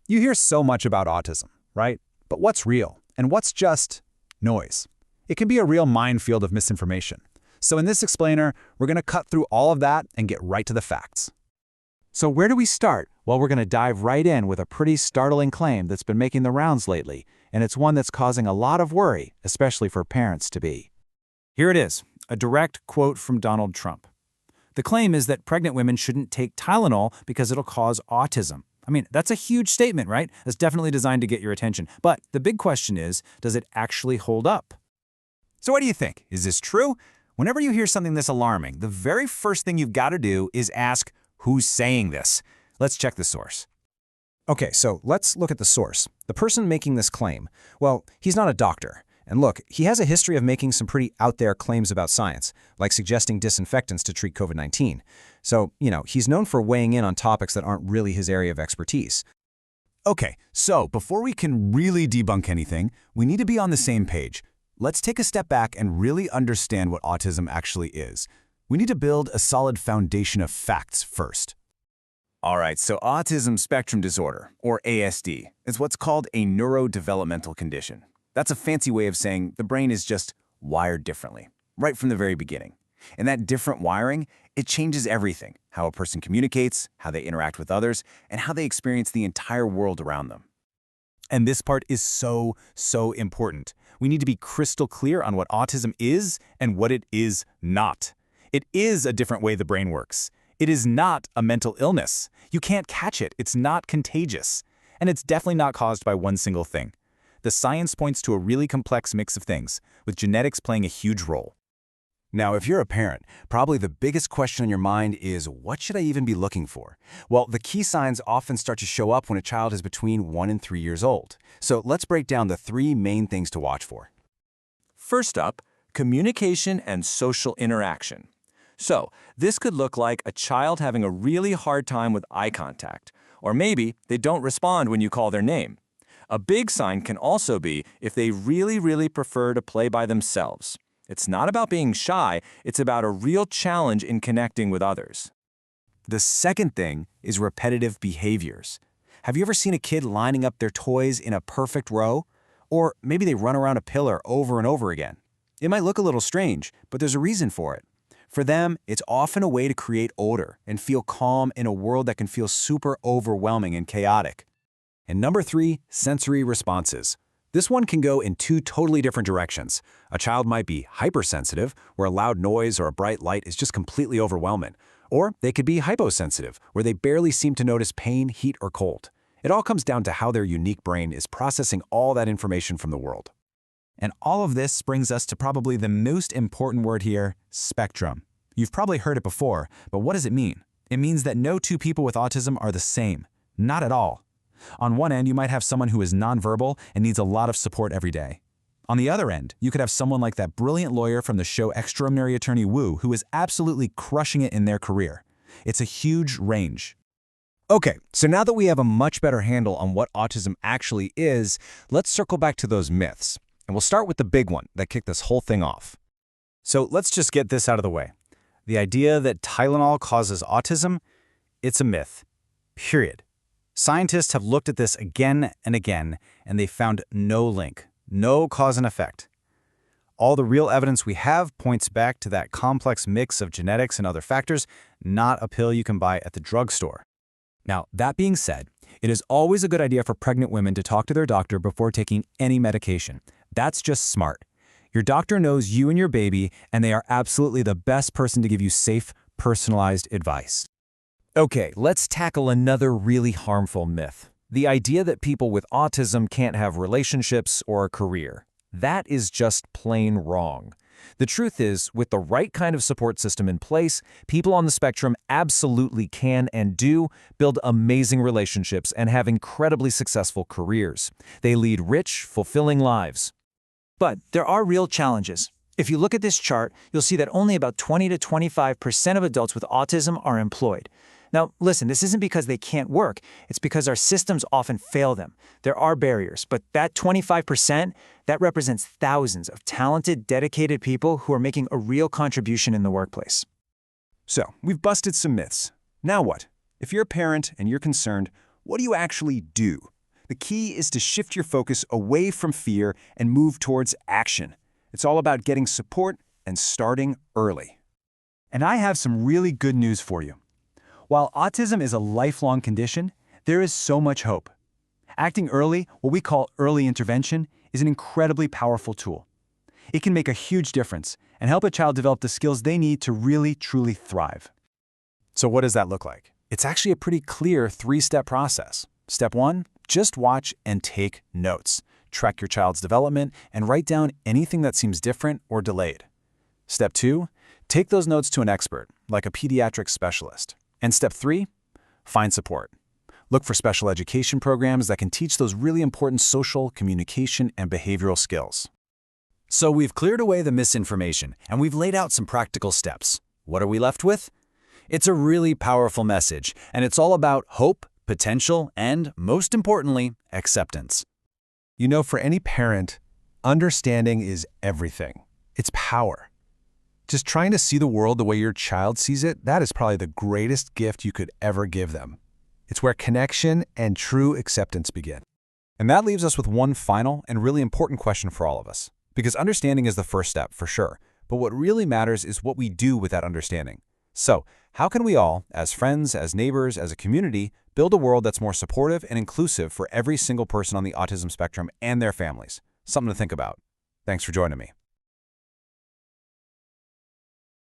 You hear so much about autism, right? But what's real and what's just noise? It can be a real minefield of misinformation. So in this explainer, we're going to cut through all of that and get right to the facts. So where do we start? Well, we're going to dive right in with a pretty startling claim that's been making the rounds lately, and it's one that's causing a lot of worry, especially for parents-to-be. Here it is, a direct quote from Donald Trump. The claim is that pregnant women shouldn't take Tylenol because it'll cause autism. I mean, that's a huge statement, right? It's definitely designed to get your attention. But the big question is, does it actually hold up? So what do you think? Is this true? Whenever you hear something this alarming, the very first thing you've got to do is ask, who's saying this? Let's check the source. Okay, so let's look at the source. The person making this claim, well, he's not a doctor. And look, he has a history of making some pretty out-there claims about science, like suggesting disinfectants to treat COVID-19. So, he's known for weighing in on topics that aren't really his area of expertise. Okay, so before we can really debunk anything, we need to be on the same page. Let's take a step back and really understand what autism actually is. We need to build a solid foundation of facts first. All right, so Autism Spectrum Disorder, or ASD, is what's called a neurodevelopmental condition. That's a fancy way of saying the brain is just wired differently, right from the very beginning. And that different wiring, it changes everything, how a person communicates, how they interact with others, and how they experience the entire world around them. And this part is so important. We need to be crystal clear on what autism is and what it is not. It is a different way the brain works. It is not a mental illness. You can't catch it. It's not contagious. And it's definitely not caused by one single thing. The science points to a really complex mix of things, with genetics playing a huge role. Now, if you're a parent, probably the biggest question on your mind is, what should I even be looking for? Well, the key signs often start to show up when a child is between 1 and 3 years old. So let's break down the 3 main things to watch for. First up, communication and social interaction. So, this could look like a child having a really hard time with eye contact, or maybe they don't respond when you call their name. A big sign can also be if they really prefer to play by themselves. It's not about being shy, it's about a real challenge in connecting with others. The second thing is repetitive behaviors. Have you ever seen a kid lining up their toys in a perfect row? Or maybe they run around a pillar over and over again. It might look a little strange, but there's a reason for it. For them, it's often a way to create order and feel calm in a world that can feel super overwhelming and chaotic. And number 3, sensory responses. This one can go in 2 totally different directions. A child might be hypersensitive, where a loud noise or a bright light is just completely overwhelming. Or they could be hyposensitive, where they barely seem to notice pain, heat, or cold. It all comes down to how their unique brain is processing all that information from the world. And all of this brings us to probably the most important word here, spectrum. You've probably heard it before, but what does it mean? It means that no 2 people with autism are the same. Not at all. On one end, you might have someone who is nonverbal and needs a lot of support every day. On the other end, you could have someone like that brilliant lawyer from the show Extraordinary Attorney Woo who is absolutely crushing it in their career. It's a huge range. Okay, so now that we have a much better handle on what autism actually is, let's circle back to those myths. And we'll start with the big one that kicked this whole thing off. So let's just get this out of the way. The idea that Tylenol causes autism, it's a myth. Period. Scientists have looked at this again and again, and they found no link, no cause and effect. All the real evidence we have points back to that complex mix of genetics and other factors, not a pill you can buy at the drugstore. Now, that being said, it is always a good idea for pregnant women to talk to their doctor before taking any medication. That's just smart. Your doctor knows you and your baby, and they are absolutely the best person to give you safe, personalized advice. Okay, let's tackle another really harmful myth. The idea that people with autism can't have relationships or a career. That is just plain wrong. The truth is, with the right kind of support system in place, people on the spectrum absolutely can and do build amazing relationships and have incredibly successful careers. They lead rich, fulfilling lives. But there are real challenges. If you look at this chart, you'll see that only about 20 to 25% of adults with autism are employed. Now, listen, this isn't because they can't work. It's because our systems often fail them. There are barriers, but that 25%, that represents thousands of talented, dedicated people who are making a real contribution in the workplace. So, we've busted some myths. Now what? If you're a parent and you're concerned, what do you actually do? The key is to shift your focus away from fear and move towards action. It's all about getting support and starting early. And I have some really good news for you. While autism is a lifelong condition, there is so much hope. Acting early, what we call early intervention, is an incredibly powerful tool. It can make a huge difference and help a child develop the skills they need to really, truly thrive. So what does that look like? It's actually a pretty clear 3-step process. Step 1, just watch and take notes. Track your child's development and write down anything that seems different or delayed. Step 2, take those notes to an expert, like a pediatric specialist. And step 3, find support. Look for special education programs that can teach those really important social, communication, and behavioral skills. So we've cleared away the misinformation, and we've laid out some practical steps. What are we left with? It's a really powerful message, and it's all about hope, potential, and, most importantly, acceptance. You know, for any parent, understanding is everything. It's power. Just trying to see the world the way your child sees it, that is probably the greatest gift you could ever give them. It's where connection and true acceptance begin. And that leaves us with one final and really important question for all of us. Because understanding is the first step, for sure. But what really matters is what we do with that understanding. So, how can we all, as friends, as neighbors, as a community, build a world that's more supportive and inclusive for every single person on the autism spectrum and their families? Something to think about. Thanks for joining me.